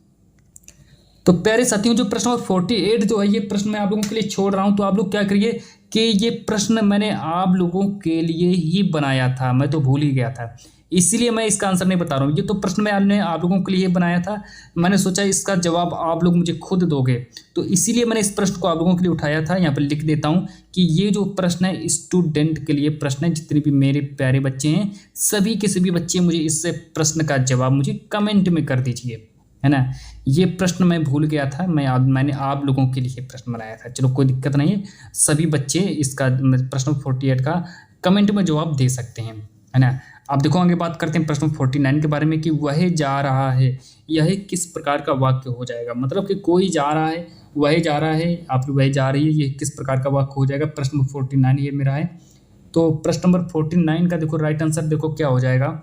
Speaker 2: तो प्यारे साथियों, जो प्रश्न नंबर 48 जो है ये प्रश्न मैं आप लोगों के लिए छोड़ रहा हूँ। तो आप लोग क्या करिए कि ये प्रश्न मैंने आप लोगों के लिए ही बनाया था, मैं तो भूल ही गया था, इसीलिए मैं इसका आंसर नहीं बता रहा हूँ। ये तो प्रश्न मैंने आप लोगों के लिए बनाया था, मैंने सोचा इसका जवाब आप लोग मुझे खुद दोगे, तो इसीलिए मैंने इस प्रश्न को आप लोगों के लिए उठाया था। यहाँ पर लिख देता हूँ कि ये जो प्रश्न है स्टूडेंट के लिए प्रश्न है। जितने भी मेरे प्यारे बच्चे हैं, सभी के सभी बच्चे मुझे इस प्रश्न का जवाब मुझे कमेंट में कर दीजिए, है ना। ये प्रश्न मैं भूल गया था, मैंने आप लोगों के लिए प्रश्न बनाया था। चलो कोई दिक्कत नहीं है, सभी बच्चे इसका प्रश्न 48 का कमेंट में जवाब दे सकते हैं, है ना। अब देखो आगे बात करते हैं प्रश्न 49 के बारे में कि वह जा रहा है, यह किस प्रकार का वाक्य हो जाएगा। मतलब कि कोई जा रहा है, वह जा रहा है, आप वह जा रही है, ये किस प्रकार का वाक्य हो जाएगा। प्रश्न नंबर 49 ये मेरा है। तो प्रश्न नंबर 49 का देखो राइट आंसर देखो क्या हो जाएगा।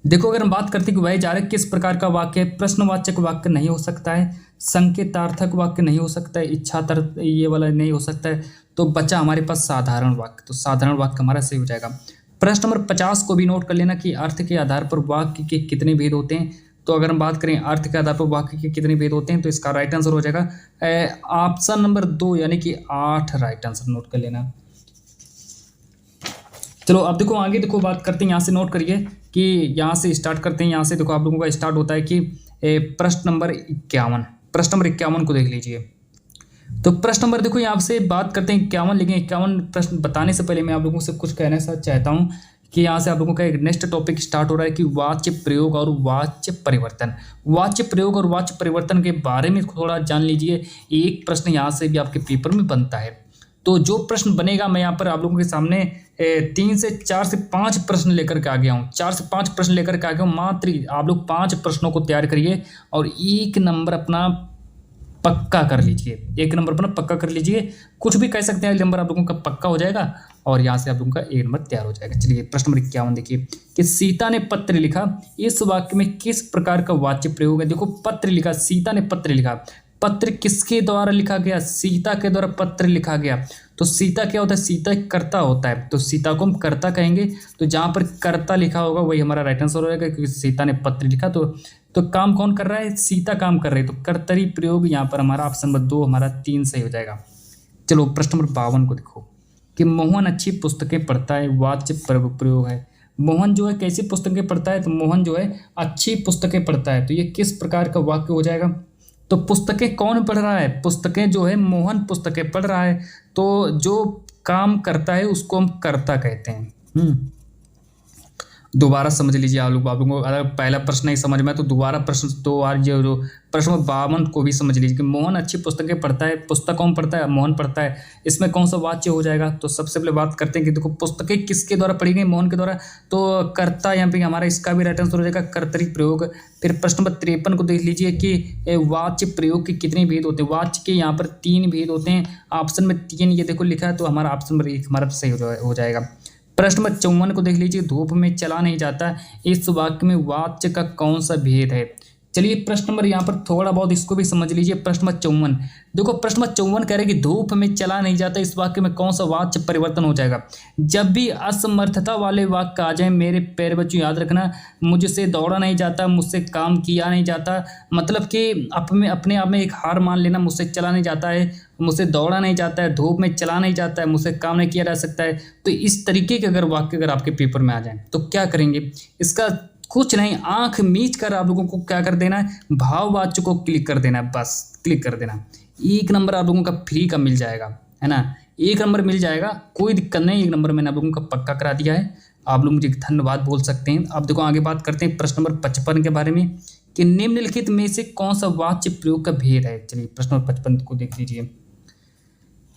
Speaker 2: देखो अगर हम बात करते हैं कि वह जा रहे किस प्रकार का वाक्य है, प्रश्नवाचक वाक्य नहीं हो सकता है, संकेतार्थक वाक्य नहीं हो सकता है, इच्छार्थ ये वाला नहीं हो सकता है, तो बचा हमारे पास साधारण वाक्य। तो साधारण वाक्य हमारा सही हो जाएगा। प्रश्न नंबर 50 को भी नोट कर लेना कि अर्थ के आधार पर वाक्य के कितने भेद होते हैं। तो अगर हम बात करें अर्थ के आधार पर वाक्य के कितने भेद होते हैं, तो इसका राइट आंसर हो जाएगा ऑप्शन नंबर 2 यानी कि 8 राइट आंसर नोट कर लेना। चलो अब देखो आगे देखो बात करते हैं, यहाँ से नोट करिए कि यहाँ से स्टार्ट करते हैं। यहाँ से देखो आप लोगों का स्टार्ट होता है कि प्रश्न नंबर 51, प्रश्न नंबर 51 को देख लीजिए। तो प्रश्न नंबर देखो यहाँ से बात करते हैं 51, लेकिन 51 प्रश्न बताने से पहले मैं आप लोगों से कुछ कहना चाहता हूँ कि यहाँ से आप लोगों का एक नेक्स्ट टॉपिक स्टार्ट हो रहा है कि वाच्य प्रयोग और वाच्य परिवर्तन। वाच्य प्रयोग और वाच्य परिवर्तन के बारे में थोड़ा जान लीजिए। एक प्रश्न यहाँ से भी आपके पेपर में बनता है। तो जो प्रश्न बनेगा मैं यहाँ पर आप लोगों के सामने 3 से 4 से 5 प्रश्न लेकर के आ गया हूँ। 4 से 5 प्रश्न लेकर के आ गया हूँ। मात्र आप लोग 5 प्रश्नों को तैयार करिए और 1 नंबर अपना पक्का कर लीजिए। 1 नंबर अपना पक्का कर लीजिए, कुछ भी कह सकते हैं, 1 नंबर आप लोगों का पक्का हो जाएगा और यहाँ से आप लोगों का 1 नंबर तैयार हो जाएगा। चलिए प्रश्न नंबर 51 देखिए कि सीता ने पत्र लिखा, इस वाक्य में किस प्रकार का वाच्य प्रयोग है। देखो पत्र लिखा, सीता ने पत्र लिखा, पत्र किसके द्वारा लिखा गया, सीता के द्वारा पत्र लिखा गया। तो सीता क्या होता है, सीता एक कर्ता होता है, तो सीता को हम कर्ता कहेंगे। तो जहाँ पर कर्ता लिखा होगा वही हमारा राइट आंसर हो जाएगा, क्योंकि सीता ने पत्र लिखा। तो काम कौन कर रहा है, सीता काम कर रही है, तो कर्तरी प्रयोग यहाँ पर हमारा ऑप्शन नंबर 2 हमारा 3 सही हो जाएगा। चलो प्रश्न नंबर 52 को देखो कि मोहन अच्छी पुस्तकें पढ़ता है, वाच्य प्रयोग है। मोहन जो है कैसी पुस्तकें पढ़ता है, तो मोहन जो है अच्छी पुस्तकें पढ़ता है। तो ये किस प्रकार का वाक्य हो जाएगा। तो पुस्तकें कौन पढ़ रहा है, पुस्तकें जो है मोहन पुस्तकें पढ़ रहा है। तो जो काम करता है उसको हम कर्ता कहते हैं। दोबारा समझ लीजिए आप लोगों को, अगर पहला प्रश्न नहीं समझ में तो दोबारा प्रश्न तो जो प्रश्न 52 को भी समझ लीजिए कि मोहन अच्छी पुस्तकें पढ़ता है, पुस्तक कौन पढ़ता है, मोहन पढ़ता है। इसमें कौन सा वाच्य हो जाएगा। तो सबसे पहले बात करते हैं कि देखो पुस्तकें किसके द्वारा पढ़ी गई, मोहन के द्वारा, तो कर्ता यहाँ पे हमारा इसका भी राइट आंसर हो जाएगा कर्तरी प्रयोग। फिर प्रश्न नंबर 53 को देख लीजिए कि वाच्य प्रयोग के कितने भेद होते हैं। वाच्य के यहाँ पर 3 भेद होते हैं, ऑप्शन में 3 ये देखो लिखा है, तो हमारा ऑप्शन नंबर 1 हमारा सही हो जाएगा। प्रश्न नंबर 54 को देख लीजिए, धूप में चला नहीं जाता, इस वाक्य में वाच्य का कौन सा भेद है। चलिए प्रश्न नंबर यहाँ पर थोड़ा बहुत इसको भी समझ लीजिए। प्रश्न नंबर 54 देखो, प्रश्न नंबर 54 कह रहे कि धूप में चला नहीं जाता, इस वाक्य में कौन सा वाच्य परिवर्तन हो जाएगा। जब भी असमर्थता वाले वाक्य आ जाए मेरे प्यारे बच्चों याद रखना, मुझसे दौड़ा नहीं जाता, मुझसे काम किया नहीं जाता, मतलब कि अपने आप में एक हार मान लेना, मुझसे चला नहीं जाता है, मुझसे दौड़ा नहीं जाता है, धूप में चला नहीं जाता है, मुझसे काम नहीं किया जा सकता है। तो इस तरीके के अगर वाक्य अगर आपके पेपर में आ जाए तो क्या करेंगे, इसका कुछ नहीं, आंख मीच कर आप लोगों को क्या कर देना है, भाववाच्य को क्लिक कर देना है, बस क्लिक कर देना। 1 नंबर आप लोगों का फ्री का मिल जाएगा, है ना, 1 नंबर मिल जाएगा, कोई दिक्कत नहीं। 1 नंबर मैंने आप लोगों का पक्का करा दिया है, आप लोग मुझे धन्यवाद बोल सकते हैं। अब देखो आगे बात करते हैं प्रश्न नंबर 55 के बारे में कि निम्नलिखित में से कौन सा वाच्य प्रयोग का भेद है। चलिए प्रश्न नंबर 55 को देख लीजिए।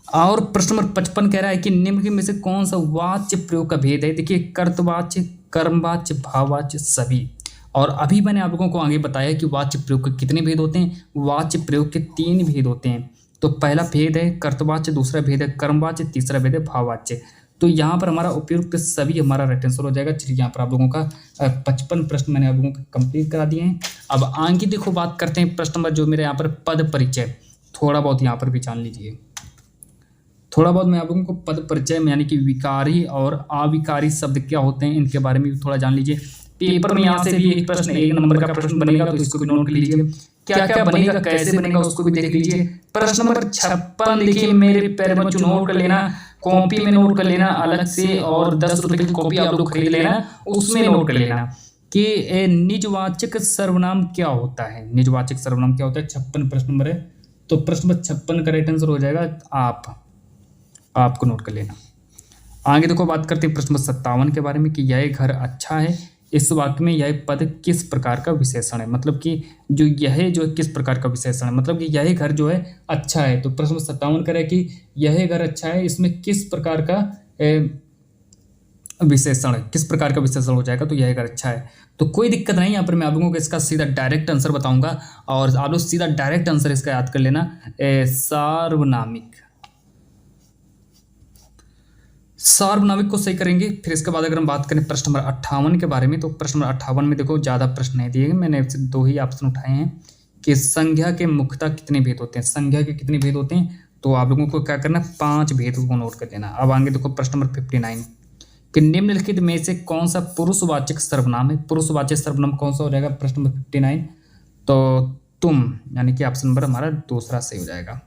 Speaker 2: और प्रश्न नंबर 55 कह रहा है कि निम्न में से कौन सा वाच्य प्रयोग का भेद है। देखिए कर्तवाच्य, कर्मवाच्य, भाववाच्य, सभी। और अभी मैंने आप लोगों को आगे बताया कि वाच्य प्रयोग के कितने भेद होते हैं। वाच्य प्रयोग के 3 भेद होते हैं। तो पहला भेद है कर्तवाच्य, दूसरा भेद है कर्मवाच्य, तीसरा भेद है भाववाच्य। तो यहाँ पर हमारा उपयुक्त सभी हमारा राइट आंसर हो जाएगा। चलिए यहाँ पर आप लोगों का 55 प्रश्न मैंने आप लोगों को कंप्लीट करा दिए हैं। अब आगे देखो बात करते हैं प्रश्न नंबर जो मेरे यहाँ पर पद परिचय, थोड़ा बहुत यहाँ पर भी जान लीजिए। थोड़ा बहुत मैं आप लोगों को पद परिचय में यानी कि विकारी और अविकारी शब्द क्या होते हैं इनके बारे में भी थोड़ा जान लीजिए। पेपर में यहाँ से भी एक प्रश्न 1 नंबर का प्रश्न बनेगा, तो इसको भी नोट कर लीजिए। क्या क्या बनेगा, कैसे बनेगा, उसको भी देख लीजिए। प्रश्न नंबर 56 देखिए मेरे प्यारे बच्चों, नोट कर लेना, कॉपी में नोट कर लेना अलग से, और 10 रुपए की कॉपी आप लोग खरीद लेना, उसमें नोट कर लेना कि निजवाचक सर्वनाम क्या होता है। निजवाचक सर्वनाम क्या होता है, 56 प्रश्न नंबर है, तो प्रश्न नंबर 56 का राइट आंसर हो जाएगा आपको नोट कर लेना। आगे देखो बात करते हैं प्रश्न नंबर 57 के बारे में कि यह घर अच्छा है, इस वाक्य में यह पद किस प्रकार का विशेषण है। मतलब कि जो है किस प्रकार का विशेषण है, मतलब कि यह घर जो है अच्छा है। तो प्रश्न 57 कह रहा है कि यह घर अच्छा है, इसमें किस प्रकार का विशेषण है, किस प्रकार का विशेषण हो जाएगा, तो यह घर अच्छा है। तो कोई दिक्कत नहीं, यहाँ पर मैं आप लोगों को इसका सीधा डायरेक्ट आंसर बताऊंगा, और आप लोग सीधा डायरेक्ट आंसर इसका याद कर लेना, सार्वनामिक को सही करेंगे। फिर इसके बाद अगर हम बात करें प्रश्न नंबर 58 के बारे में, तो प्रश्न नंबर 58 में देखो ज़्यादा प्रश्न नहीं दिए गए, मैंने 2 ही ऑप्शन उठाए हैं कि संज्ञा के मुख्यतः कितने भेद होते हैं। संज्ञा के कितने भेद होते हैं, तो आप लोगों को क्या करना, 5 भेदों को नोट कर लेना। अब आगे देखो प्रश्न नंबर 59 कि निम्नलिखित में से कौन सा पुरुषवाचक सर्वनाम है। पुरुषवाचक सर्वनाम कौन सा हो जाएगा, प्रश्न नंबर 59, तो तुम, यानी कि ऑप्शन नंबर हमारा दूसरा सही हो जाएगा।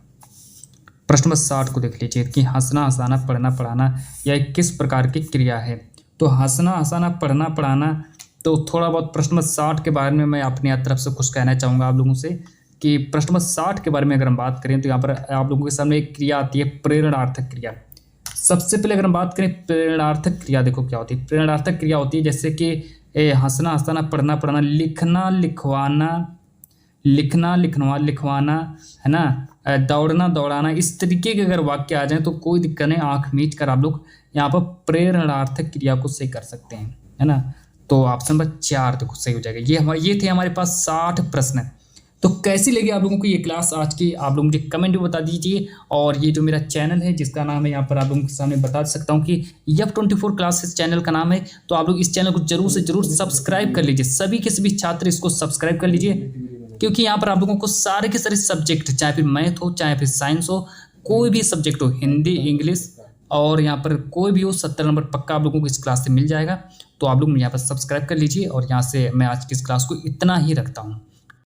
Speaker 2: प्रश्न नंबर 60 को देख लीजिए कि हंसना हंसाना पढ़ना पढ़ाना यह किस प्रकार की क्रिया है। तो हंसना हंसाना पढ़ना पढ़ाना, तो थोड़ा बहुत प्रश्न नंबर 60 के बारे में मैं अपनी तरफ से कुछ कहना चाहूँगा आप लोगों से कि प्रश्न नंबर 60 के बारे में अगर हम बात करें तो यहाँ पर आप लोगों के सामने एक क्रिया आती है, प्रेरणार्थक क्रिया। सबसे पहले अगर हम बात करें प्रेरणार्थक क्रिया, देखो क्या होती है। प्रेरणार्थक क्रिया होती है जैसे कि हंसना हंसाना पढ़ना पढ़ाना, लिखना लिखवाना, लिखना लिखवाना, है ना, दौड़ना दौड़ाना, इस तरीके के अगर वाक्य आ जाए तो कोई दिक्कत नहीं, आंख मीच कर आप लोग यहाँ पर प्रेरणार्थक क्रिया को सही कर सकते हैं, है ना। तो ऑप्शन नंबर 4 देखो सही हो जाएगा। ये थे हमारे पास 60 प्रश्न। तो कैसी लगी आप लोगों को ये क्लास आज की, आप लोग मुझे कमेंट में बता दीजिए। और ये जो मेरा चैनल है जिसका नाम है, यहाँ पर आप लोगों के सामने बता सकता हूँ कि F24 क्लासेस चैनल का नाम है। तो आप लोग इस चैनल को जरूर से जरूर सब्सक्राइब कर लीजिए, सभी के सभी छात्र इसको सब्सक्राइब कर लीजिए, क्योंकि यहाँ पर आप लोगों को सारे के सारे सब्जेक्ट, चाहे फिर मैथ हो, चाहे फिर साइंस हो, कोई भी सब्जेक्ट हो, हिंदी इंग्लिश, और यहाँ पर कोई भी हो, 70 नंबर पक्का आप लोगों को इस क्लास से मिल जाएगा। तो आप लोग यहाँ पर सब्सक्राइब कर लीजिए, और यहाँ से मैं आज की इस क्लास को इतना ही रखता हूँ।